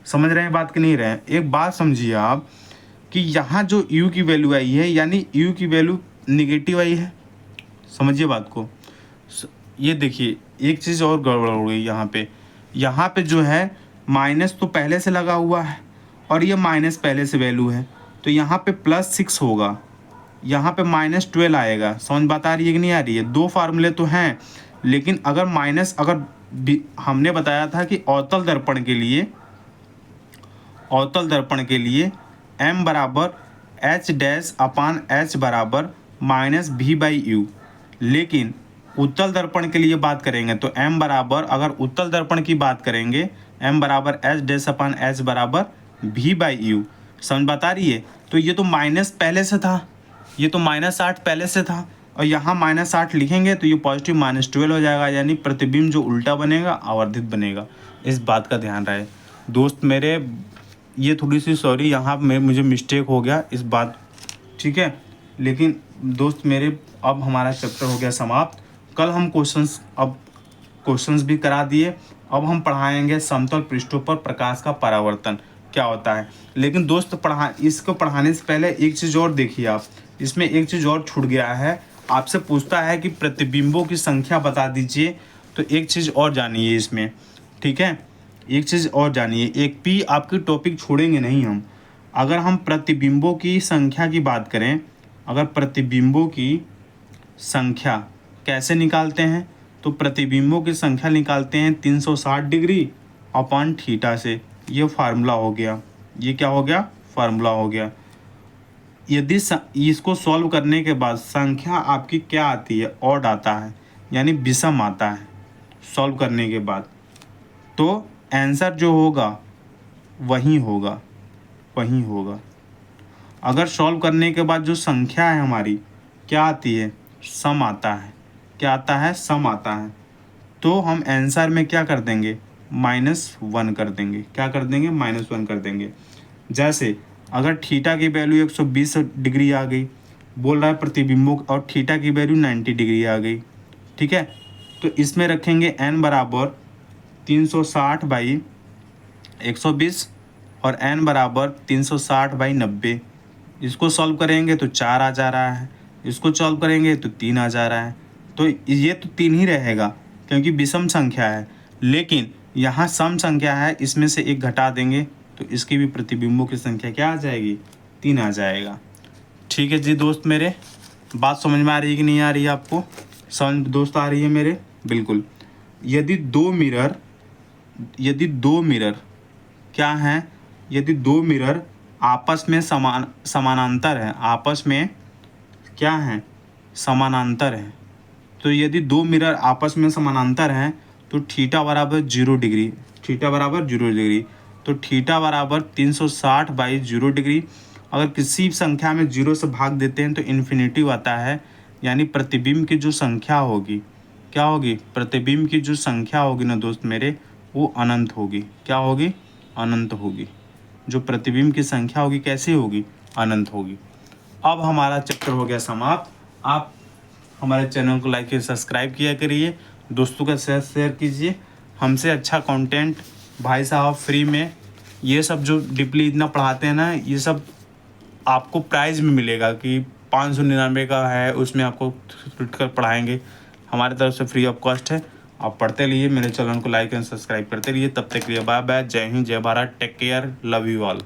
समझ रहे हैं बात कि नहीं रहे हैं? एक बात समझिए आप कि यहाँ जो u की वैल्यू आई है, यानी u की वैल्यू निगेटिव आई है। समझिए बात को। ये देखिए एक चीज़ और गड़बड़ हो गई यहाँ पे जो है माइनस तो पहले से लगा हुआ है और ये माइनस पहले से वैल्यू है, तो यहाँ पे +6 होगा, यहाँ पे -12 आएगा। समझ बात आ रही है कि नहीं आ रही है? दो फार्मूले तो हैं, लेकिन अगर माइनस, अगर हमने बताया था कि अवतल दर्पण के लिए m बराबर h डैश अपान h बराबर -v बाई यू। लेकिन उत्तल दर्पण के लिए बात करेंगे तो m बराबर, अगर उत्तल दर्पण की बात करेंगे, m बराबर h डैश अपान h बराबर v बाई यू। समझ बात आ रही है? तो ये तो माइनस पहले से था, ये तो -8 पहले से था, और यहाँ -8 लिखेंगे तो ये पॉजिटिव -12 हो जाएगा, यानी प्रतिबिंब जो उल्टा बनेगा आवर्धित बनेगा। इस बात का ध्यान रहे दोस्त मेरे। ये थोड़ी सी सॉरी, यहाँ मुझे मिस्टेक हो गया इस बात, ठीक है। लेकिन दोस्त मेरे, अब हमारा चैप्टर हो गया समाप्त। कल हम क्वेश्चंस भी करा दिए। अब हम पढ़ाएंगे समतल पृष्ठों पर प्रकाश का परावर्तन क्या होता है। लेकिन दोस्त इसको पढ़ाने से पहले एक चीज़ और देखिए आप, इसमें एक चीज़ और छूट गया है। आपसे पूछता है कि प्रतिबिंबों की संख्या बता दीजिए, तो एक चीज़ और जानिए इसमें, ठीक है। एक चीज़ और जानिए, एक भी आपकी टॉपिक छोड़ेंगे नहीं हम। अगर हम प्रतिबिंबों की संख्या की बात करें, अगर प्रतिबिंबों की संख्या कैसे निकालते हैं, तो प्रतिबिंबों की संख्या निकालते हैं 360 डिग्री अपॉन थीटा से। ये फार्मूला हो गया, ये क्या हो गया? फार्मूला हो गया। यदि इसको सॉल्व करने के बाद संख्या आपकी क्या आती है? ऑड आता है, यानी विषम आता है सॉल्व करने के बाद, तो आंसर जो होगा वही होगा, वही होगा। अगर सॉल्व करने के बाद जो संख्या है हमारी क्या आती है? सम आता है। क्या आता है? सम आता है। तो हम आंसर में क्या कर देंगे? -1 कर देंगे। क्या कर देंगे? -1 कर देंगे। जैसे अगर थीटा की वैल्यू 120 डिग्री आ गई, बोल रहा है प्रतिबिंबों, और थीटा की वैल्यू 90 डिग्री आ गई, ठीक है। तो इसमें रखेंगे n बराबर 360 बाई 120 और n बराबर 360 बाई 90। इसको सॉल्व करेंगे तो 4 आ जा रहा है। इसको सॉल्व करेंगे तो 3 आ जा रहा है। तो ये तो 3 ही रहेगा क्योंकि विषम संख्या है, लेकिन यहाँ सम संख्या है, इसमें से एक घटा देंगे तो इसकी भी प्रतिबिंबों की संख्या क्या आ जाएगी, 3 आ जाएगा। ठीक है जी दोस्त मेरे, बात समझ में आ रही है कि नहीं आ रही है आपको? समझ दोस्त आ रही है मेरे? बिल्कुल। यदि दो मिरर क्या हैं, यदि दो मिरर आपस में समानांतर हैं, आपस में क्या हैं, समानांतर हैं, तो यदि दो मिरर आपस में समानांतर हैं तो थीटा बराबर 0 डिग्री, थीटा बराबर 0 डिग्री, तो थीटा बराबर 360/0 डिग्री। अगर किसी संख्या में 0 से भाग देते हैं तो इन्फिनिटी आता है, यानी प्रतिबिंब की जो संख्या होगी क्या होगी, प्रतिबिंब की जो संख्या होगी ना दोस्त मेरे, वो अनंत होगी। क्या होगी? अनंत होगी। जो प्रतिबिंब की संख्या होगी कैसी होगी, अनंत होगी। अब हमारा चैप्टर हो गया समाप्त। आप हमारे चैनल को लाइक और सब्सक्राइब किया करिए, दोस्तों का साथ शेयर कीजिए। हमसे अच्छा कंटेंट भाई साहब फ्री में, ये सब जो डीपली इतना पढ़ाते हैं ना, ये सब आपको प्राइज़ में मिलेगा कि 599 का है, उसमें आपको कर पढ़ाएंगे। हमारी तरफ से फ्री ऑफ कॉस्ट है, आप पढ़ते रहिए, मेरे चैनल को लाइक एंड सब्सक्राइब करते रहिए। तब तक के लिए बाय बाय, जय हिंद, जय Bharat, take care, love you all.